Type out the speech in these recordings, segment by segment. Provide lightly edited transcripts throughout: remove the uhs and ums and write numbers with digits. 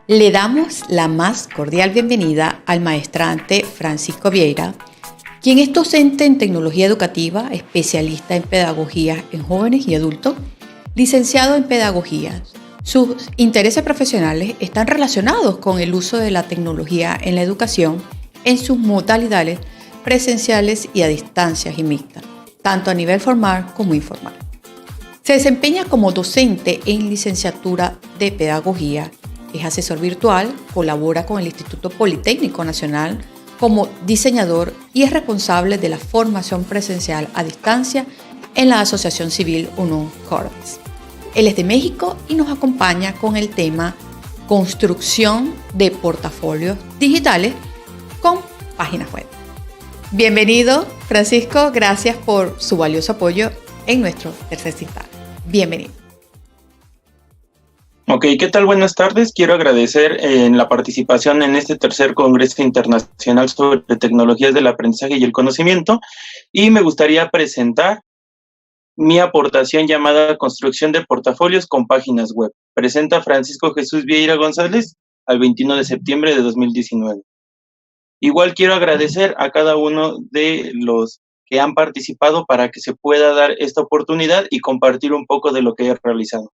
Le damos la más cordial bienvenida al maestrante Francisco Vieira, quien es docente en tecnología educativa, especialista en pedagogía en jóvenes y adultos, licenciado en pedagogía. Sus intereses profesionales están relacionados con el uso de la tecnología en la educación en sus modalidades presenciales y a distancias y mixtas, tanto a nivel formal como informal. Se desempeña como docente en licenciatura de pedagogía, es asesor virtual, colabora con el Instituto Politécnico Nacional como diseñador y es responsable de la formación presencial a distancia en la Asociación Civil UNO Cordes. Él es de México y nos acompaña con el tema construcción de portafolios digitales con páginas web. Bienvenido, Francisco, gracias por su valioso apoyo en nuestro tercer citado. Bienvenido. Ok, ¿qué tal? Buenas tardes. Quiero agradecer la participación en este tercer Congreso Internacional sobre Tecnologías del Aprendizaje y el Conocimiento, y me gustaría presentar mi aportación llamada Construcción de Portafolios con Páginas Web. Presenta Francisco Jesús Vieira González al 21 de septiembre de 2019. Igual quiero agradecer a cada uno de los que han participado para que se pueda dar esta oportunidad y compartir un poco de lo que he realizado.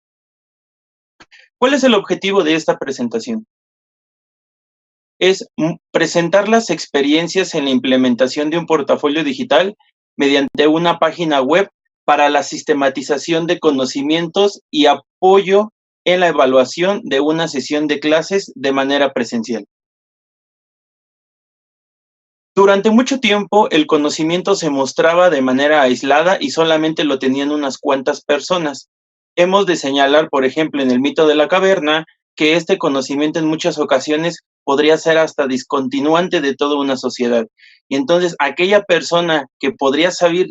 ¿Cuál es el objetivo de esta presentación? Es presentar las experiencias en la implementación de un portafolio digital mediante una página web para la sistematización de conocimientos y apoyo en la evaluación de una sesión de clases de manera presencial. Durante mucho tiempo, el conocimiento se mostraba de manera aislada y solamente lo tenían unas cuantas personas. Hemos de señalar, por ejemplo, en el mito de la caverna, que este conocimiento en muchas ocasiones podría ser hasta discontinuante de toda una sociedad. Y entonces, aquella persona que podría salir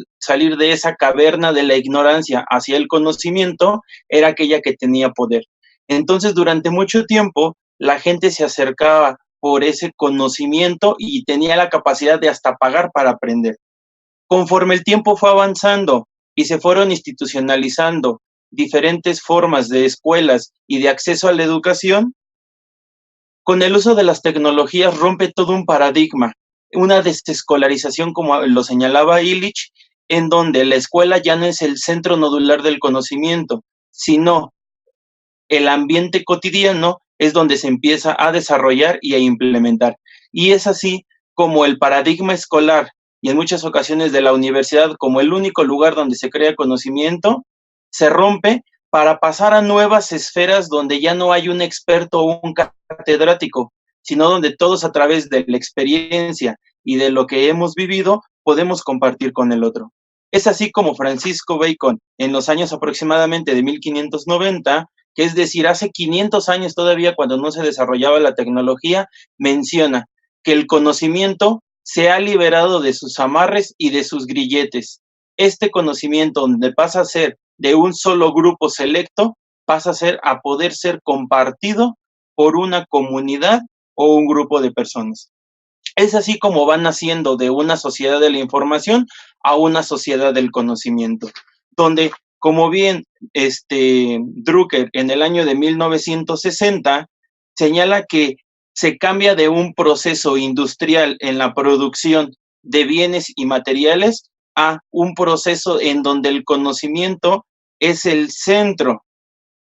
de esa caverna de la ignorancia hacia el conocimiento, era aquella que tenía poder. Entonces, durante mucho tiempo, la gente se acercaba por ese conocimiento y tenía la capacidad de hasta pagar para aprender. Conforme el tiempo fue avanzando y se fueron institucionalizando diferentes formas de escuelas y de acceso a la educación, con el uso de las tecnologías rompe todo un paradigma, una desescolarización, como lo señalaba Illich, en donde la escuela ya no es el centro nodular del conocimiento, sino el ambiente cotidiano es donde se empieza a desarrollar y a implementar. Y es así como el paradigma escolar y en muchas ocasiones de la universidad como el único lugar donde se crea conocimiento, se rompe para pasar a nuevas esferas donde ya no hay un experto o un catedrático, sino donde todos a través de la experiencia y de lo que hemos vivido podemos compartir con el otro. Es así como Francisco Bacon, en los años aproximadamente de 1590, que es decir, hace 500 años todavía cuando no se desarrollaba la tecnología, menciona que el conocimiento se ha liberado de sus amarres y de sus grilletes. Este conocimiento, donde pasa a ser de un solo grupo selecto, pasa a poder ser compartido por una comunidad o un grupo de personas. Es así como van naciendo de una sociedad de la información a una sociedad del conocimiento, donde, como bien Drucker en el año de 1960 señala que se cambia de un proceso industrial en la producción de bienes y materiales a un proceso en donde el conocimiento es el centro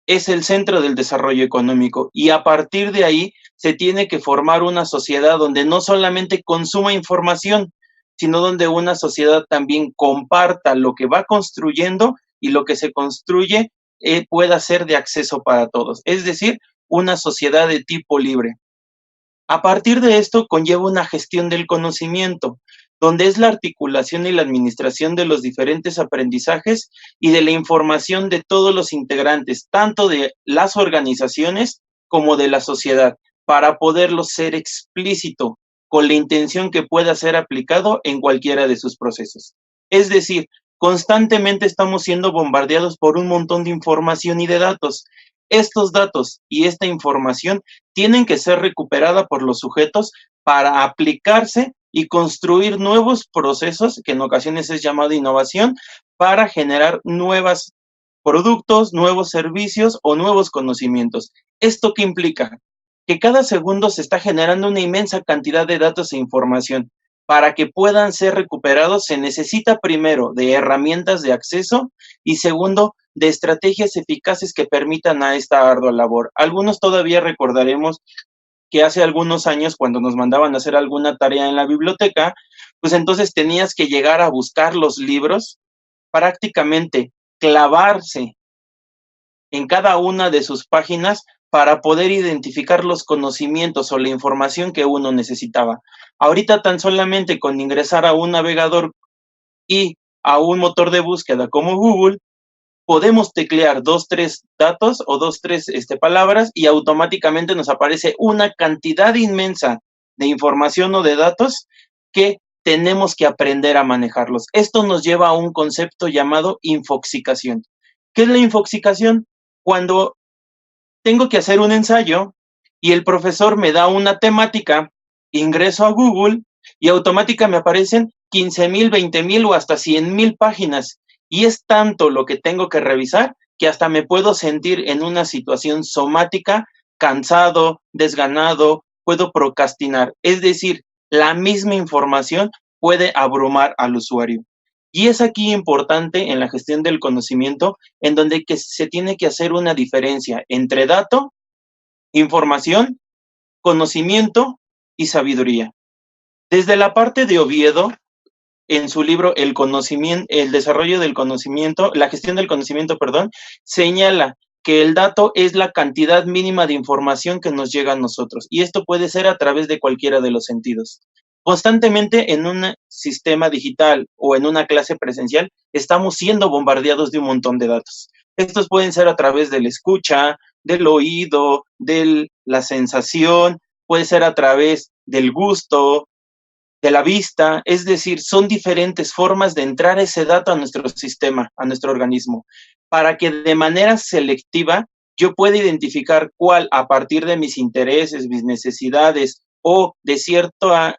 del desarrollo económico, y a partir de ahí se tiene que formar una sociedad donde no solamente consuma información, sino donde una sociedad también comparta lo que va construyendo y lo que se construye pueda ser de acceso para todos, es decir, una sociedad de tipo libre. A partir de esto conlleva una gestión del conocimiento, donde es la articulación y la administración de los diferentes aprendizajes y de la información de todos los integrantes, tanto de las organizaciones como de la sociedad, para poderlo ser explícito con la intención que pueda ser aplicado en cualquiera de sus procesos. Es decir, constantemente estamos siendo bombardeados por un montón de información y de datos. Estos datos y esta información tienen que ser recuperada por los sujetos para aplicarse y construir nuevos procesos, que en ocasiones es llamado innovación, para generar nuevos productos, nuevos servicios o nuevos conocimientos. ¿Esto qué implica? que cada segundo se está generando una inmensa cantidad de datos e información. Para que puedan ser recuperados se necesita primero de herramientas de acceso y segundo de estrategias eficaces que permitan a esta ardua labor. Algunos todavía recordaremos que hace algunos años cuando nos mandaban a hacer alguna tarea en la biblioteca, pues entonces tenías que llegar a buscar los libros, prácticamente clavarse en cada una de sus páginas para poder identificar los conocimientos o la información que uno necesitaba. Ahorita tan solamente con ingresar a un navegador y a un motor de búsqueda como Google, podemos teclear 2, 3 datos o 2, 3 palabras y automáticamente nos aparece una cantidad inmensa de información o de datos que tenemos que aprender a manejarlos. Esto nos lleva a un concepto llamado infoxicación. ¿Qué es la infoxicación? Cuando tengo que hacer un ensayo y el profesor me da una temática, ingreso a Google y automáticamente me aparecen 15,000, 20,000 o hasta 100,000 páginas. Y es tanto lo que tengo que revisar que hasta me puedo sentir en una situación somática, cansado, desganado, puedo procrastinar. Es decir, la misma información puede abrumar al usuario. Y es aquí importante en la gestión del conocimiento, en donde se tiene que hacer una diferencia entre dato, información, conocimiento y sabiduría. Desde la parte de Oviedo, en su libro El desarrollo del conocimiento, la gestión del conocimiento, perdón, señala que el dato es la cantidad mínima de información que nos llega a nosotros, y esto puede ser a través de cualquiera de los sentidos. Constantemente en un sistema digital o en una clase presencial estamos siendo bombardeados de un montón de datos. Estos pueden ser a través de la escucha, del oído, de la sensación, puede ser a través del gusto, de la vista, es decir, son diferentes formas de entrar ese dato a nuestro sistema, a nuestro organismo, para que de manera selectiva yo pueda identificar cuál, a partir de mis intereses, mis necesidades o de cierta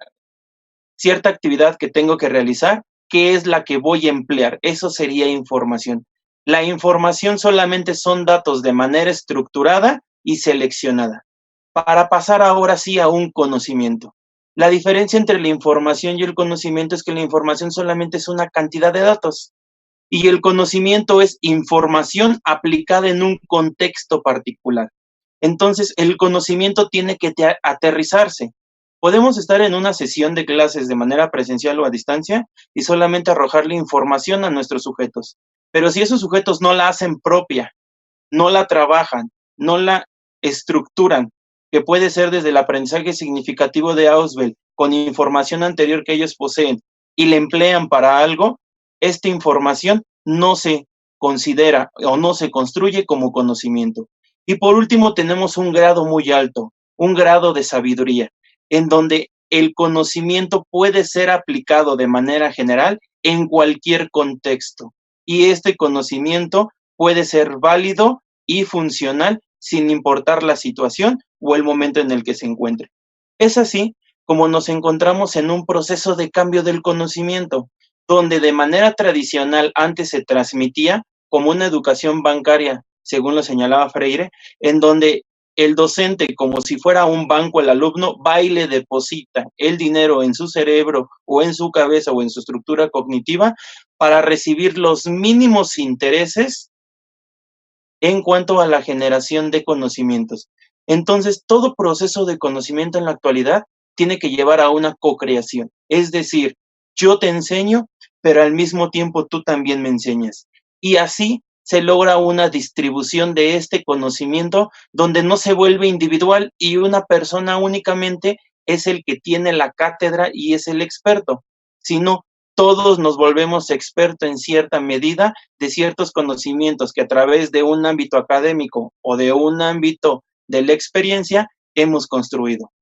actividad que tengo que realizar, qué es la que voy a emplear. Eso sería información. La información solamente son datos de manera estructurada y seleccionada. Para pasar ahora sí a un conocimiento. La diferencia entre la información y el conocimiento es que la información solamente es una cantidad de datos y el conocimiento es información aplicada en un contexto particular. Entonces, el conocimiento tiene que aterrizarse. Podemos estar en una sesión de clases de manera presencial o a distancia y solamente arrojarle información a nuestros sujetos. Pero si esos sujetos no la hacen propia, no la trabajan, no la estructuran, que puede ser desde el aprendizaje significativo de Ausubel, con información anterior que ellos poseen, y la emplean para algo, esta información no se considera o no se construye como conocimiento. Y por último tenemos un grado muy alto, un grado de sabiduría, en donde el conocimiento puede ser aplicado de manera general en cualquier contexto. Y este conocimiento puede ser válido y funcional sin importar la situación o el momento en el que se encuentre. Es así como nos encontramos en un proceso de cambio del conocimiento, donde de manera tradicional antes se transmitía como una educación bancaria, según lo señalaba Freire, en donde el docente, como si fuera un banco, el alumno va y le deposita el dinero en su cerebro o en su cabeza o en su estructura cognitiva para recibir los mínimos intereses en cuanto a la generación de conocimientos. Entonces, todo proceso de conocimiento en la actualidad tiene que llevar a una co-creación. Es decir, yo te enseño, pero al mismo tiempo tú también me enseñas. Y así se logra una distribución de este conocimiento donde no se vuelve individual y una persona únicamente es el que tiene la cátedra y es el experto, sino todos nos volvemos expertos en cierta medida de ciertos conocimientos que a través de un ámbito académico o de un ámbito de la experiencia hemos construido.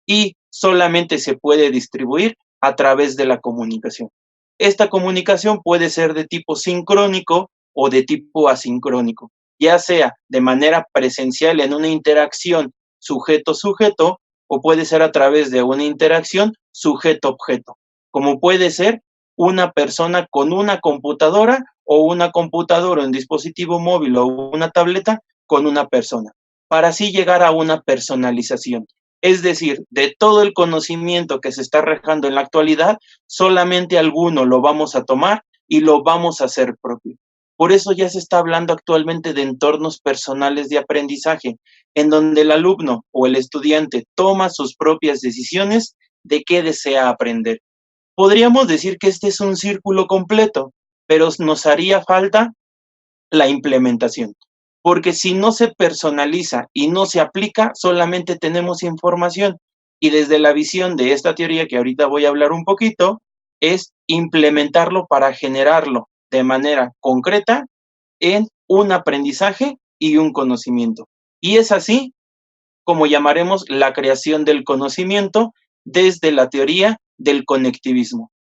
Y solamente se puede distribuir a través de la comunicación. Esta comunicación puede ser de tipo sincrónico o de tipo asincrónico, ya sea de manera presencial en una interacción sujeto-sujeto o puede ser a través de una interacción sujeto-objeto, como puede ser una persona con una computadora o una computadora, un dispositivo móvil o una tableta con una persona. para así llegar a una personalización. Es decir, de todo el conocimiento que se está regando en la actualidad, solamente alguno lo vamos a tomar y lo vamos a hacer propio. Por eso ya se está hablando actualmente de entornos personales de aprendizaje, en donde el alumno o el estudiante toma sus propias decisiones de qué desea aprender. Podríamos decir que este es un círculo completo, pero nos haría falta la implementación. Porque si no se personaliza y no se aplica, solamente tenemos información. Y desde la visión de esta teoría, que ahorita voy a hablar un poquito, es implementarlo para generarlo de manera concreta en un aprendizaje y un conocimiento. Y es así como llamaremos la creación del conocimiento desde la teoría del conectivismo.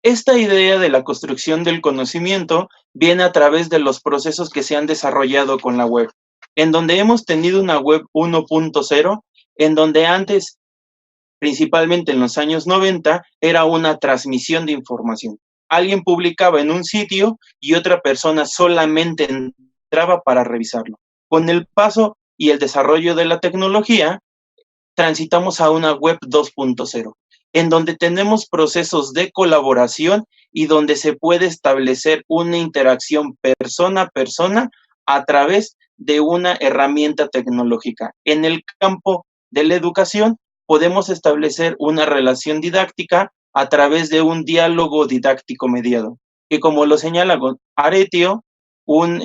Esta idea de la construcción del conocimiento viene a través de los procesos que se han desarrollado con la web, en donde hemos tenido una web 1.0, en donde antes, principalmente en los años 90, era una transmisión de información. Alguien publicaba en un sitio y otra persona solamente entraba para revisarlo. Con el paso y el desarrollo de la tecnología, transitamos a una web 2.0, en donde tenemos procesos de colaboración y donde se puede establecer una interacción persona a persona a través de una herramienta tecnológica. En el campo de la educación podemos establecer una relación didáctica a través de un diálogo didáctico mediado, que como lo señala Aretio, un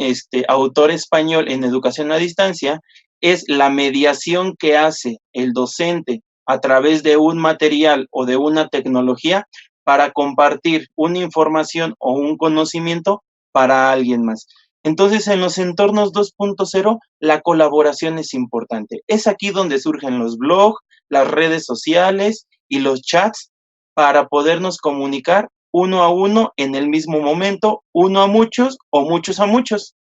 autor español en educación a distancia, es la mediación que hace el docente a través de un material o de una tecnología para compartir una información o un conocimiento para alguien más. Entonces, en los entornos 2.0, la colaboración es importante. Es aquí donde surgen los blogs, las redes sociales y los chats para podernos comunicar uno a uno en el mismo momento, uno a muchos o muchos a muchos.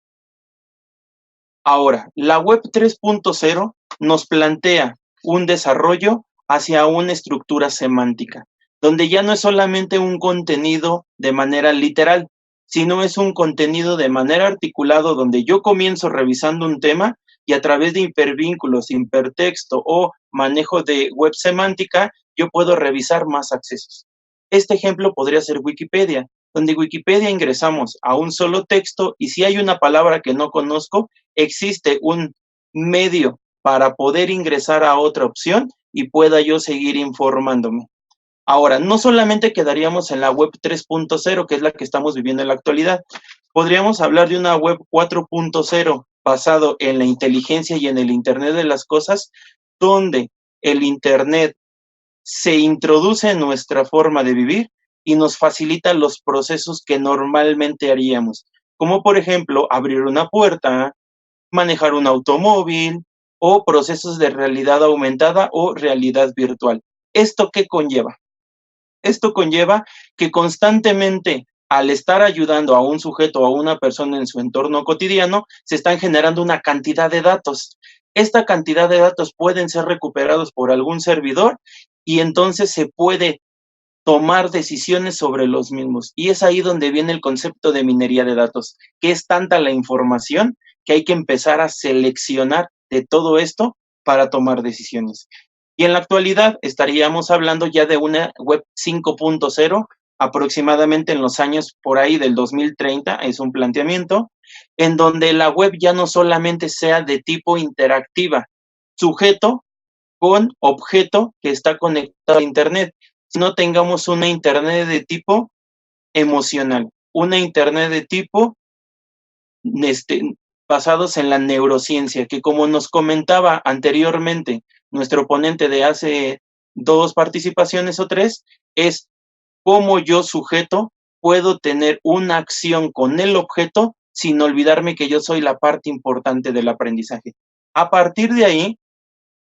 Ahora, la web 3.0 nos plantea un desarrollo hacia una estructura semántica, donde ya no es solamente un contenido de manera literal, sino es un contenido de manera articulado donde yo comienzo revisando un tema y a través de hipervínculos, hipertexto o manejo de web semántica, yo puedo revisar más accesos. Este ejemplo podría ser Wikipedia, donde Wikipedia ingresamos a un solo texto y si hay una palabra que no conozco, existe un medio para poder ingresar a otra opción y pueda yo seguir informándome. Ahora, no solamente quedaríamos en la web 3.0, que es la que estamos viviendo en la actualidad, podríamos hablar de una web 4.0 basado en la inteligencia y en el Internet de las cosas, donde el Internet se introduce en nuestra forma de vivir y nos facilita los procesos que normalmente haríamos, como por ejemplo abrir una puerta, manejar un automóvil o procesos de realidad aumentada o realidad virtual. ¿Esto qué conlleva? Esto conlleva que constantemente, al estar ayudando a un sujeto o a una persona en su entorno cotidiano, se están generando una cantidad de datos. Esta cantidad de datos pueden ser recuperados por algún servidor y entonces se puede tomar decisiones sobre los mismos. Y es ahí donde viene el concepto de minería de datos, que es tanta la información que hay que empezar a seleccionar de todo esto para tomar decisiones. Y en la actualidad estaríamos hablando ya de una web 5.0, aproximadamente en los años por ahí del 2030, es un planteamiento, en donde la web ya no solamente sea de tipo interactiva, sujeto con objeto que está conectado a Internet, sino tengamos una Internet de tipo emocional, una Internet de tipo basados en la neurociencia, que como nos comentaba anteriormente nuestro ponente de hace 2 participaciones o 3, es cómo yo sujeto puedo tener una acción con el objeto sin olvidarme que yo soy la parte importante del aprendizaje. A partir de ahí,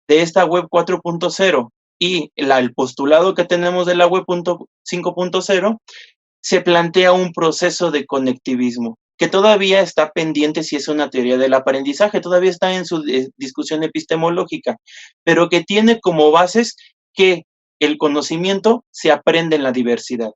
de esta web 4.0 y el postulado que tenemos de la web 5.0, se plantea un proceso de conectivismo que todavía está pendiente si es una teoría del aprendizaje, todavía está en su discusión epistemológica, pero que tiene como bases que el conocimiento se aprende en la diversidad.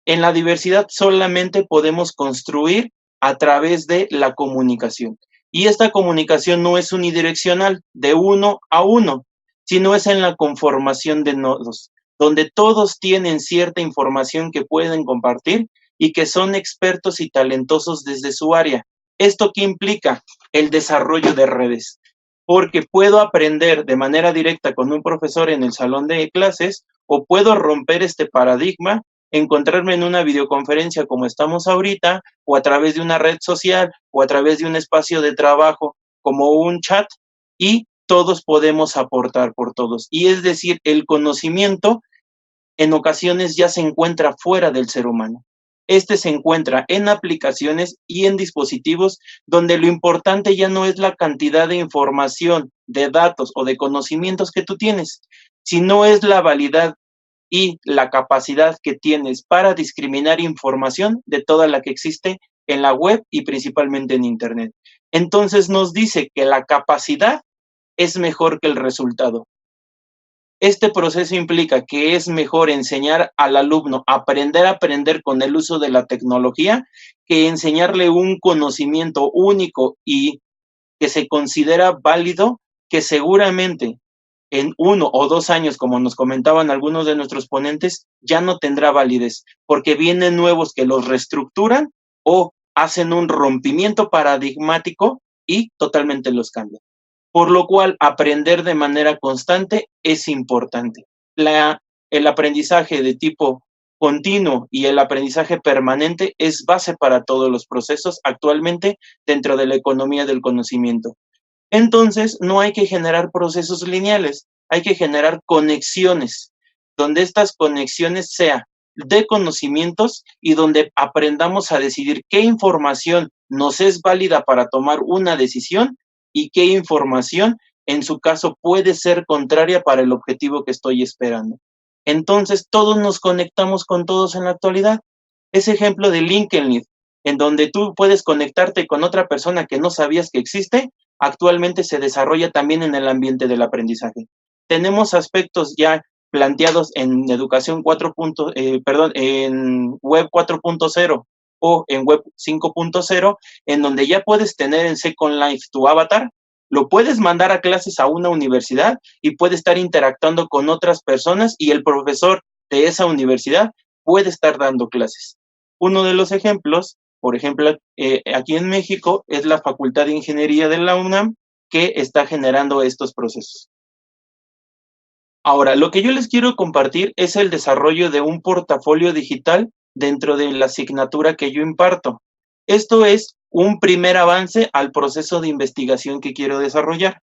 En la diversidad solamente podemos construir a través de la comunicación. Y esta comunicación no es unidireccional, de uno a uno, sino es en la conformación de nodos, donde todos tienen cierta información que pueden compartir y que son expertos y talentosos desde su área. ¿Esto qué implica? El desarrollo de redes, porque puedo aprender de manera directa con un profesor en el salón de clases o puedo romper este paradigma, encontrarme en una videoconferencia como estamos ahorita o a través de una red social o a través de un espacio de trabajo como un chat y todos podemos aportar por todos. Y es decir, el conocimiento en ocasiones ya se encuentra fuera del ser humano. Este se encuentra en aplicaciones y en dispositivos donde lo importante ya no es la cantidad de información, de datos o de conocimientos que tú tienes, sino es la validad y la capacidad que tienes para discriminar información de toda la que existe en la web y principalmente en Internet. Entonces nos dice que la capacidad es mejor que el resultado. Este proceso implica que es mejor enseñar al alumno a aprender con el uso de la tecnología que enseñarle un conocimiento único y que se considera válido, que seguramente en 1 o 2 años, como nos comentaban algunos de nuestros ponentes, ya no tendrá validez, porque vienen nuevos que los reestructuran o hacen un rompimiento paradigmático y totalmente los cambian. Por lo cual, aprender de manera constante es importante. El aprendizaje de tipo continuo y el aprendizaje permanente es base para todos los procesos actualmente dentro de la economía del conocimiento. Entonces, no hay que generar procesos lineales, hay que generar conexiones, donde estas conexiones sean de conocimientos y donde aprendamos a decidir qué información nos es válida para tomar una decisión y qué información, en su caso, puede ser contraria para el objetivo que estoy esperando. Entonces, todos nos conectamos con todos en la actualidad. Ese ejemplo de LinkedIn, en donde tú puedes conectarte con otra persona que no sabías que existe, actualmente se desarrolla también en el ambiente del aprendizaje. Tenemos aspectos ya planteados en educación en web 4.0 o en web 5.0, en donde ya puedes tener en Second Life tu avatar, lo puedes mandar a clases a una universidad y puede estar interactuando con otras personas y el profesor de esa universidad puede estar dando clases. Uno de los ejemplos, por ejemplo, aquí en México, es la Facultad de Ingeniería de la UNAM que está generando estos procesos. Ahora, lo que yo les quiero compartir es el desarrollo de un portafolio digital dentro de la asignatura que yo imparto. Esto es un primer avance al proceso de investigación que quiero desarrollar.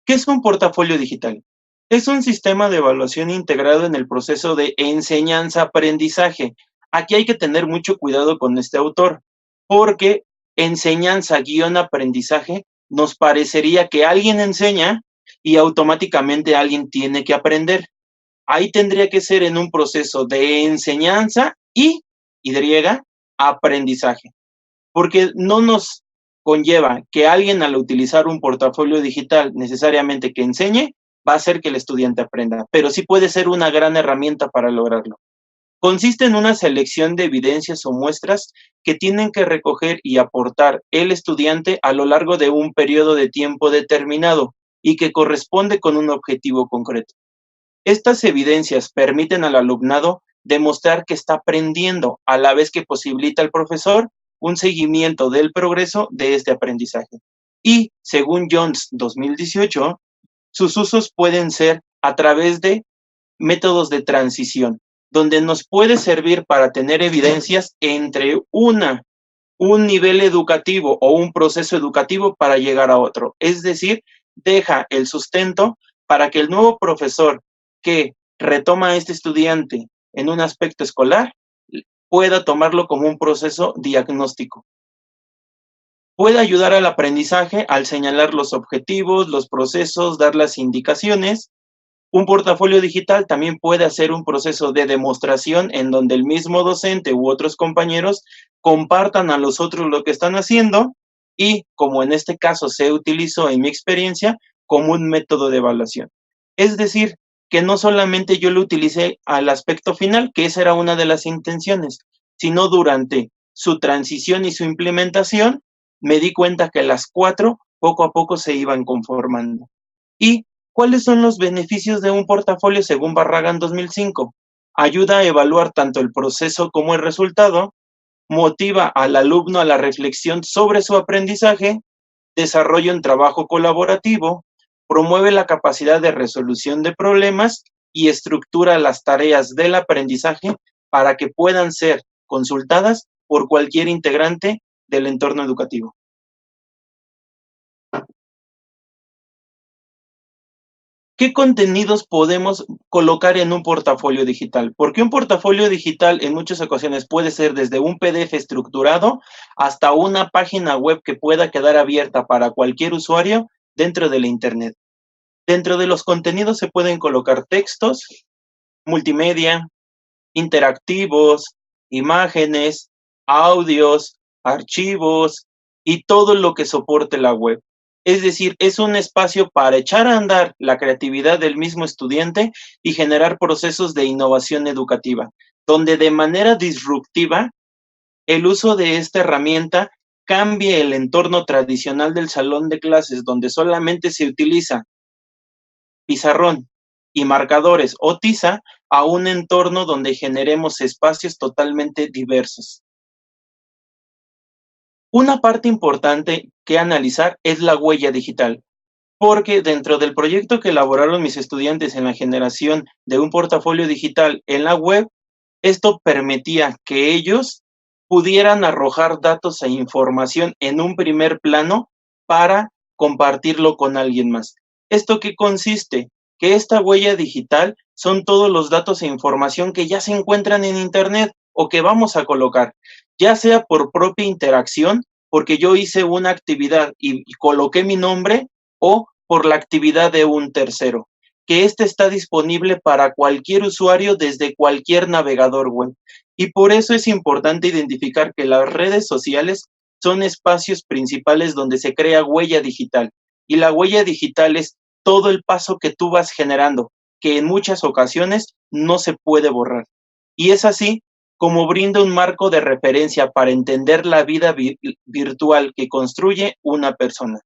¿Qué es un portafolio digital? Es un sistema de evaluación integrado en el proceso de enseñanza-aprendizaje. Aquí hay que tener mucho cuidado con este autor, porque enseñanza-aprendizaje nos parecería que alguien enseña y automáticamente alguien tiene que aprender. Ahí tendría que ser en un proceso de enseñanza y aprendizaje, porque no nos conlleva que alguien al utilizar un portafolio digital necesariamente que enseñe, va a hacer que el estudiante aprenda, pero sí puede ser una gran herramienta para lograrlo. Consiste en una selección de evidencias o muestras que tienen que recoger y aportar el estudiante a lo largo de un periodo de tiempo determinado y que corresponde con un objetivo concreto. Estas evidencias permiten al alumnado demostrar que está aprendiendo, a la vez que posibilita al profesor un seguimiento del progreso de este aprendizaje. Y, según Jones 2018, sus usos pueden ser a través de métodos de transición, donde nos puede servir para tener evidencias entre un nivel educativo o un proceso educativo para llegar a otro. Es decir, deja el sustento para que el nuevo profesor que retoma a este estudiante en un aspecto escolar pueda tomarlo como un proceso diagnóstico. Puede ayudar al aprendizaje al señalar los objetivos, los procesos, dar las indicaciones. Un portafolio digital también puede hacer un proceso de demostración en donde el mismo docente u otros compañeros compartan a los otros lo que están haciendo y, como en este caso se utilizó en mi experiencia, como un método de evaluación. Es decir, que no solamente yo lo utilicé al aspecto final, que esa era una de las intenciones, sino durante su transición y su implementación, me di cuenta que las 4 poco a poco se iban conformando. ¿Y cuáles son los beneficios de un portafolio según Barragán 2005? Ayuda a evaluar tanto el proceso como el resultado, motiva al alumno a la reflexión sobre su aprendizaje, desarrolla un trabajo colaborativo, promueve la capacidad de resolución de problemas y estructura las tareas del aprendizaje para que puedan ser consultadas por cualquier integrante del entorno educativo. ¿Qué contenidos podemos colocar en un portafolio digital? Porque un portafolio digital en muchas ocasiones puede ser desde un PDF estructurado hasta una página web que pueda quedar abierta para cualquier usuario dentro de la Internet. Dentro de los contenidos se pueden colocar textos, multimedia, interactivos, imágenes, audios, archivos y todo lo que soporte la web. Es decir, es un espacio para echar a andar la creatividad del mismo estudiante y generar procesos de innovación educativa, donde de manera disruptiva el uso de esta herramienta cambie el entorno tradicional del salón de clases, donde solamente se utiliza pizarrón y marcadores o tiza, a un entorno donde generemos espacios totalmente diversos. Una parte importante que analizar es la huella digital, porque dentro del proyecto que elaboraron mis estudiantes en la generación de un portafolio digital en la web, esto permitía que ellos pudieran arrojar datos e información en un primer plano para compartirlo con alguien más. ¿Esto qué consiste? Que esta huella digital son todos los datos e información que ya se encuentran en Internet o que vamos a colocar, ya sea por propia interacción, porque yo hice una actividad y coloqué mi nombre, o por la actividad de un tercero, que este está disponible para cualquier usuario desde cualquier navegador web. Y por eso es importante identificar que las redes sociales son espacios principales donde se crea huella digital. Y la huella digital es todo el paso que tú vas generando, que en muchas ocasiones no se puede borrar. Y es así como brinda un marco de referencia para entender la vida virtual que construye una persona.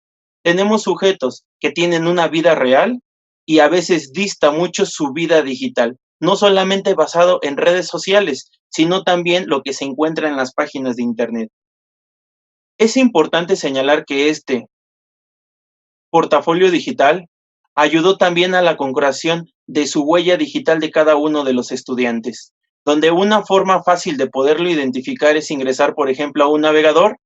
Tenemos sujetos que tienen una vida real y a veces dista mucho su vida digital, no solamente basado en redes sociales, sino también lo que se encuentra en las páginas de Internet. Es importante señalar que este portafolio digital ayudó también a la concreción de su huella digital de cada uno de los estudiantes, donde una forma fácil de poderlo identificar es ingresar, por ejemplo, a un navegador.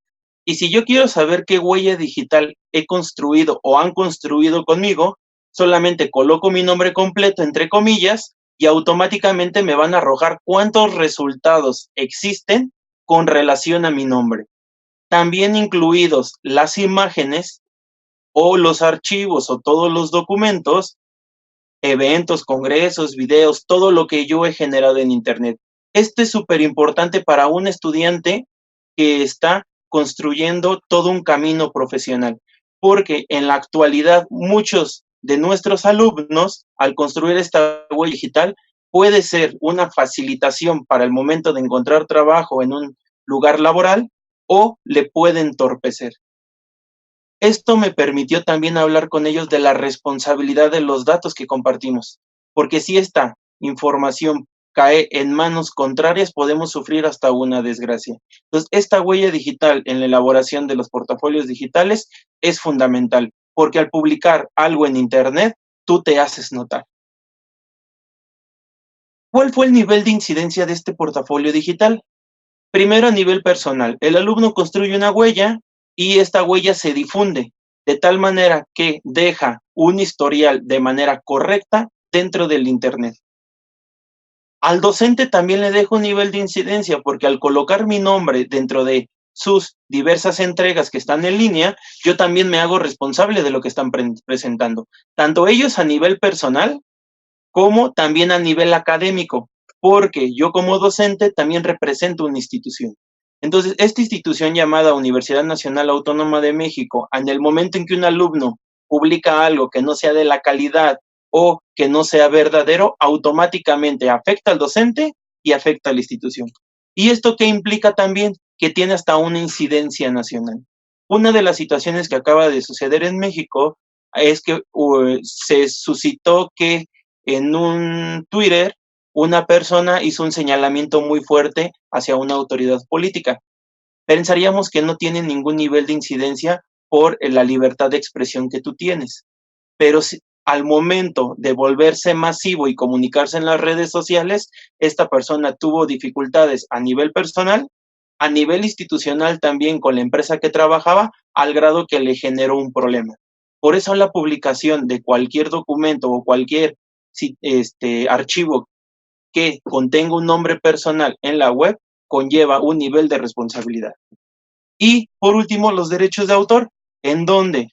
Y si yo quiero saber qué huella digital he construido o han construido conmigo, solamente coloco mi nombre completo entre comillas y automáticamente me van a arrojar cuántos resultados existen con relación a mi nombre. También incluidos las imágenes o los archivos o todos los documentos, eventos, congresos, videos, todo lo que yo he generado en Internet. Esto es súper importante para un estudiante que está construyendo todo un camino profesional, porque en la actualidad muchos de nuestros alumnos, al construir esta huella digital, puede ser una facilitación para el momento de encontrar trabajo en un lugar laboral o le puede entorpecer. Esto me permitió también hablar con ellos de la responsabilidad de los datos que compartimos, porque si esta información cae en manos contrarias, podemos sufrir hasta una desgracia. Entonces, esta huella digital en la elaboración de los portafolios digitales es fundamental, porque al publicar algo en Internet, tú te haces notar. ¿Cuál fue el nivel de incidencia de este portafolio digital? Primero, a nivel personal, el alumno construye una huella y esta huella se difunde de tal manera que deja un historial de manera correcta dentro del Internet. Al docente también le dejo un nivel de incidencia porque al colocar mi nombre dentro de sus diversas entregas que están en línea, yo también me hago responsable de lo que están presentando, tanto ellos a nivel personal como también a nivel académico, porque yo como docente también represento una institución. Entonces, esta institución llamada Universidad Nacional Autónoma de México, en el momento en que un alumno publica algo que no sea de la calidad o que no sea verdadero, automáticamente afecta al docente y afecta a la institución. ¿Y esto qué implica también? que tiene hasta una incidencia nacional. Una de las situaciones que acaba de suceder en México es que se suscitó que en un Twitter una persona hizo un señalamiento muy fuerte hacia una autoridad política. Pensaríamos que no tiene ningún nivel de incidencia por la libertad de expresión que tú tienes, pero al momento de volverse masivo y comunicarse en las redes sociales, esta persona tuvo dificultades a nivel personal, a nivel institucional también con la empresa que trabajaba, al grado que le generó un problema. Por eso la publicación de cualquier documento o cualquier archivo que contenga un nombre personal en la web conlleva un nivel de responsabilidad. Y por último, los derechos de autor, en donde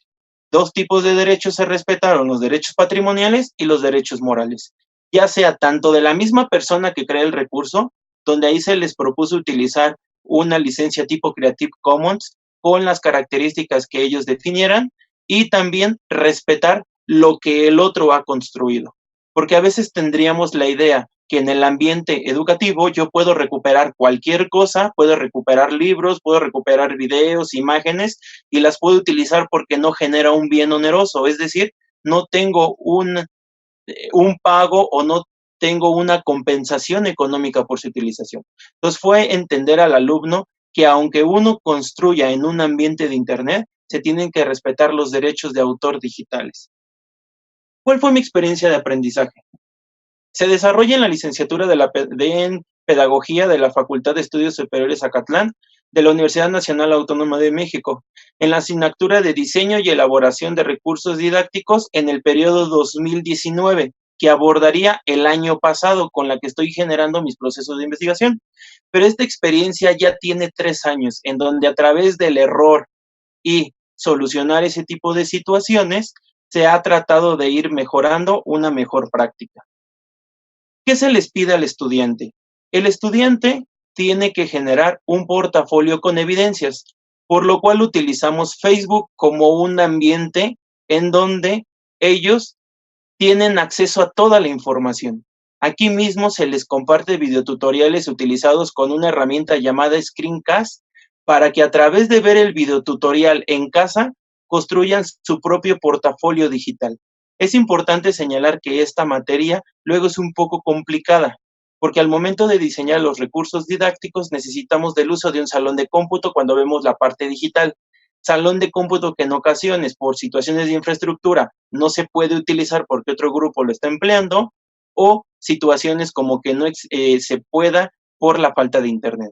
dos tipos de derechos se respetaron, los derechos patrimoniales y los derechos morales, ya sea tanto de la misma persona que crea el recurso, donde ahí se les propuso utilizar una licencia tipo Creative Commons con las características que ellos definieran y también respetar lo que el otro ha construido. Porque a veces tendríamos la idea que en el ambiente educativo yo puedo recuperar cualquier cosa, puedo recuperar libros, puedo recuperar videos, imágenes, y las puedo utilizar porque no genera un bien oneroso, es decir, no tengo un pago o no tengo una compensación económica por su utilización. Entonces fue entender al alumno que aunque uno construya en un ambiente de Internet, se tienen que respetar los derechos de autor digitales. ¿Cuál fue mi experiencia de aprendizaje? Se desarrolla en la licenciatura en Pedagogía de la Facultad de Estudios Superiores Acatlán de la Universidad Nacional Autónoma de México, en la asignatura de Diseño y Elaboración de Recursos Didácticos en el periodo 2019, que abordaría el año pasado, con la que estoy generando mis procesos de investigación. Pero esta experiencia ya tiene 3 años, en donde a través del error y solucionar ese tipo de situaciones, se ha tratado de ir mejorando una mejor práctica. ¿Qué se les pide al estudiante? El estudiante tiene que generar un portafolio con evidencias, por lo cual utilizamos Facebook como un ambiente en donde ellos tienen acceso a toda la información. Aquí mismo se les comparte videotutoriales utilizados con una herramienta llamada Screencast para que a través de ver el videotutorial en casa construyan su propio portafolio digital. Es importante señalar que esta materia luego es un poco complicada, porque al momento de diseñar los recursos didácticos necesitamos del uso de un salón de cómputo cuando vemos la parte digital. Salón de cómputo que en ocasiones, por situaciones de infraestructura, no se puede utilizar porque otro grupo lo está empleando, o situaciones como que no se pueda por la falta de internet.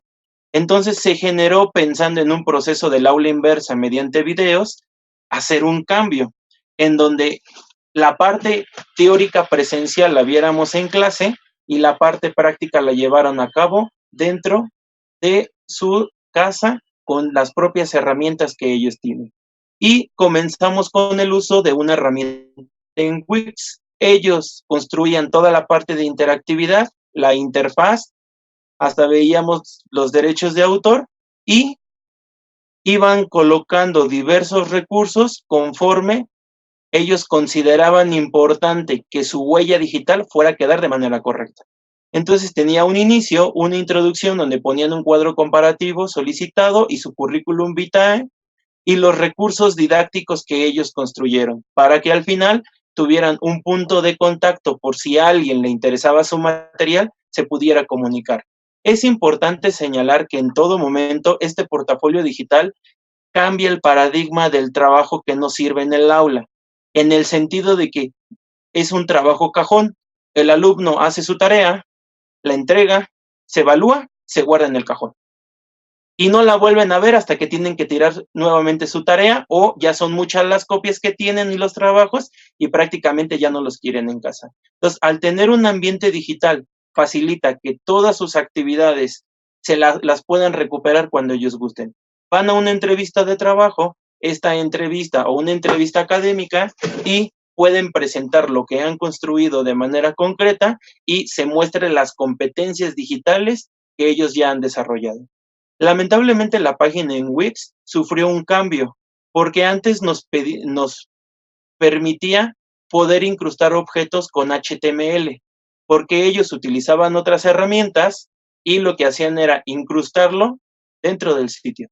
Entonces se generó, pensando en un proceso del aula inversa mediante videos, hacer un cambio en donde la parte teórica presencial la viéramos en clase y la parte práctica la llevaron a cabo dentro de su casa con las propias herramientas que ellos tienen. Y comenzamos con el uso de una herramienta en Wix. Ellos construían toda la parte de interactividad, la interfaz, hasta veíamos los derechos de autor y iban colocando diversos recursos conforme ellos consideraban importante que su huella digital fuera a quedar de manera correcta. Entonces tenía un inicio, una introducción donde ponían un cuadro comparativo solicitado y su currículum vitae y los recursos didácticos que ellos construyeron para que al final tuvieran un punto de contacto por si a alguien le interesaba su material, se pudiera comunicar. Es importante señalar que en todo momento este portafolio digital cambia el paradigma del trabajo que nos sirve en el aula, en el sentido de que es un trabajo cajón. El alumno hace su tarea, la entrega, se evalúa, se guarda en el cajón. Y no la vuelven a ver hasta que tienen que tirar nuevamente su tarea o ya son muchas las copias que tienen y los trabajos y prácticamente ya no los quieren en casa. Entonces, al tener un ambiente digital, facilita que todas sus actividades las puedan recuperar cuando ellos gusten. Van a una entrevista de trabajo, esta entrevista o una entrevista académica y pueden presentar lo que han construido de manera concreta y se muestren las competencias digitales que ellos ya han desarrollado. Lamentablemente la página en Wix sufrió un cambio, porque antes nos permitía poder incrustar objetos con HTML, porque ellos utilizaban otras herramientas y lo que hacían era incrustarlo dentro del sitio.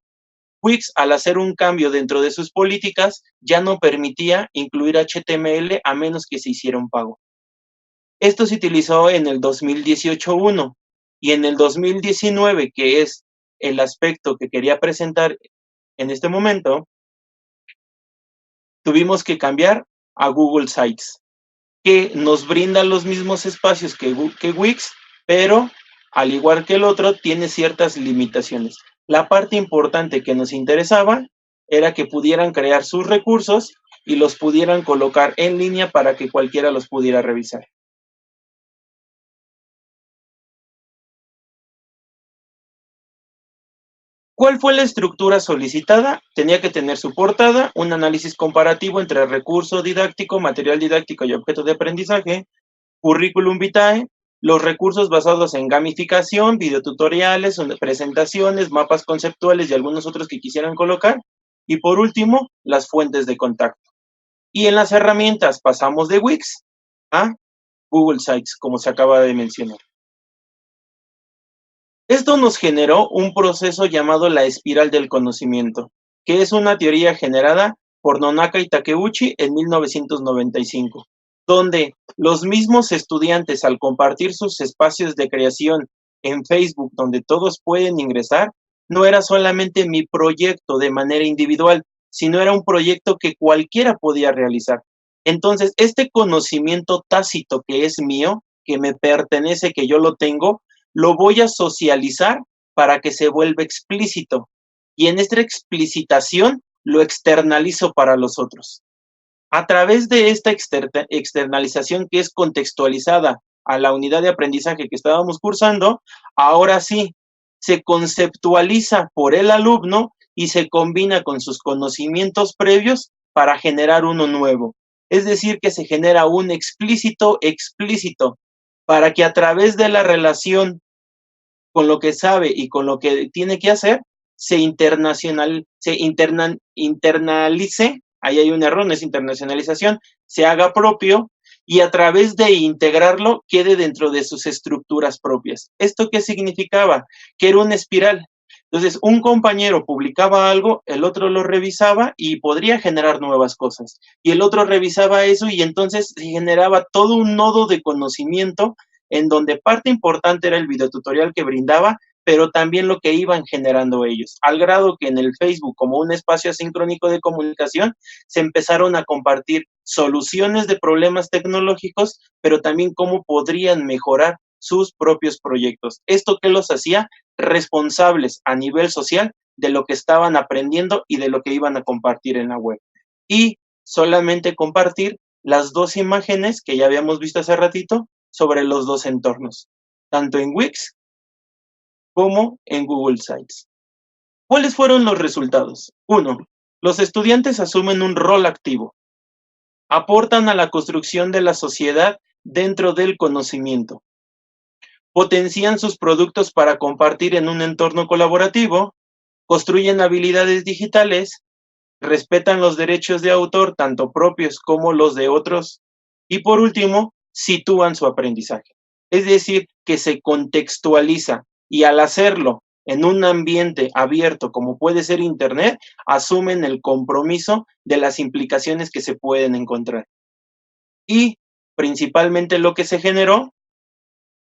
Wix, al hacer un cambio dentro de sus políticas, ya no permitía incluir HTML a menos que se hiciera un pago. Esto se utilizó en el 2018-1 y en el 2019, que es el aspecto que quería presentar en este momento, tuvimos que cambiar a Google Sites, que nos brinda los mismos espacios que Wix, pero al igual que el otro, tiene ciertas limitaciones. La parte importante que nos interesaba era que pudieran crear sus recursos y los pudieran colocar en línea para que cualquiera los pudiera revisar. ¿Cuál fue la estructura solicitada? Tenía que tener su portada, un análisis comparativo entre recurso didáctico, material didáctico y objeto de aprendizaje, curriculum vitae, los recursos basados en gamificación, videotutoriales, presentaciones, mapas conceptuales y algunos otros que quisieran colocar, y por último, las fuentes de contacto. Y en las herramientas pasamos de Wix a Google Sites, como se acaba de mencionar. Esto nos generó un proceso llamado la espiral del conocimiento, que es una teoría generada por Nonaka y Takeuchi en 1995, donde los mismos estudiantes, al compartir sus espacios de creación en Facebook, donde todos pueden ingresar, no era solamente mi proyecto de manera individual, sino era un proyecto que cualquiera podía realizar. Entonces, este conocimiento tácito que es mío, que me pertenece, que yo lo tengo, lo voy a socializar para que se vuelva explícito. Y en esta explicitación lo externalizo para los otros. A través de esta externalización que es contextualizada a la unidad de aprendizaje que estábamos cursando, ahora sí, se conceptualiza por el alumno y se combina con sus conocimientos previos para generar uno nuevo. Es decir, que se genera un explícito para que a través de la relación con lo que sabe y con lo que tiene que hacer, se internalice, ahí hay un error, no es internacionalización, se haga propio y a través de integrarlo quede dentro de sus estructuras propias. ¿Esto qué significaba? Que era una espiral. Entonces, un compañero publicaba algo, el otro lo revisaba y podría generar nuevas cosas. Y el otro revisaba eso y entonces se generaba todo un nodo de conocimiento en donde parte importante era el videotutorial que brindaba, pero también lo que iban generando ellos, al grado que en el Facebook, como un espacio asincrónico de comunicación, se empezaron a compartir soluciones de problemas tecnológicos, pero también cómo podrían mejorar sus propios proyectos. Esto que los hacía responsables a nivel social de lo que estaban aprendiendo y de lo que iban a compartir en la web. Y solamente compartir las dos imágenes que ya habíamos visto hace ratito sobre los dos entornos, tanto en Wix como en Google Sites. ¿Cuáles fueron los resultados? 1. Los estudiantes asumen un rol activo. Aportan a la construcción de la sociedad dentro del conocimiento. Potencian sus productos para compartir en un entorno colaborativo. Construyen habilidades digitales. Respetan los derechos de autor, tanto propios como los de otros. Y por último, sitúan su aprendizaje. Es decir, que se contextualiza y al hacerlo en un ambiente abierto como puede ser Internet, asumen el compromiso de las implicaciones que se pueden encontrar. Y principalmente lo que se generó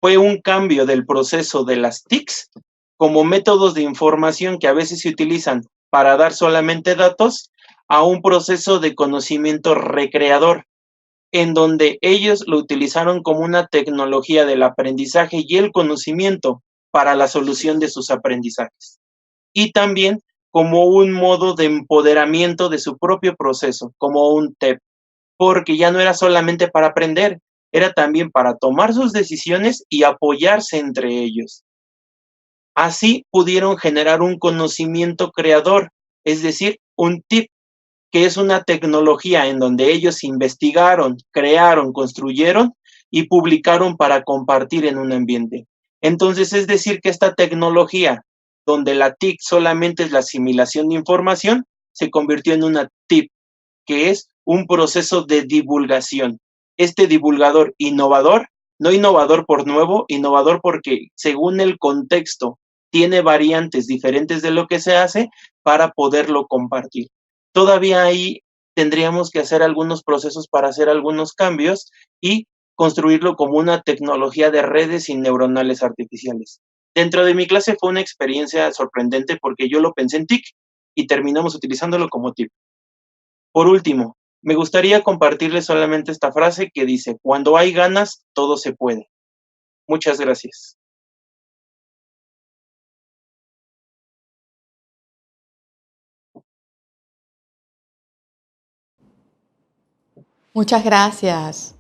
fue un cambio del proceso de las TICs como métodos de información que a veces se utilizan para dar solamente datos a un proceso de conocimiento recreador, en donde ellos lo utilizaron como una tecnología del aprendizaje y el conocimiento para la solución de sus aprendizajes. Y también como un modo de empoderamiento de su propio proceso, como un TEP, porque ya no era solamente para aprender, era también para tomar sus decisiones y apoyarse entre ellos. Así pudieron generar un conocimiento creador, es decir, un TIP, que es una tecnología en donde ellos investigaron, crearon, construyeron y publicaron para compartir en un ambiente. Entonces, es decir, que esta tecnología, donde la TIC solamente es la asimilación de información, se convirtió en una TIP, que es un proceso de divulgación. Este divulgador innovador, no innovador por nuevo, innovador porque según el contexto tiene variantes diferentes de lo que se hace para poderlo compartir. Todavía ahí tendríamos que hacer algunos procesos para hacer algunos cambios y construirlo como una tecnología de redes y neuronales artificiales. Dentro de mi clase fue una experiencia sorprendente porque yo lo pensé en TIC y terminamos utilizándolo como TIC. Por último, me gustaría compartirles solamente esta frase que dice: cuando hay ganas, todo se puede. Muchas gracias. Muchas gracias,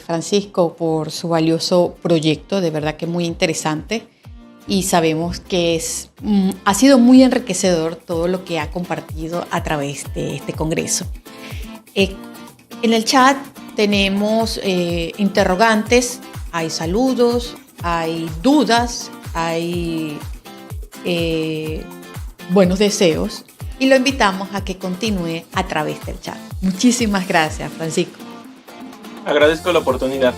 Francisco, por su valioso proyecto, de verdad que muy interesante y sabemos que ha sido muy enriquecedor todo lo que ha compartido a través de este congreso. En el chat tenemos interrogantes, hay saludos, hay dudas, hay buenos deseos y lo invitamos a que continúe a través del chat. Muchísimas gracias, Francisco. Agradezco la oportunidad.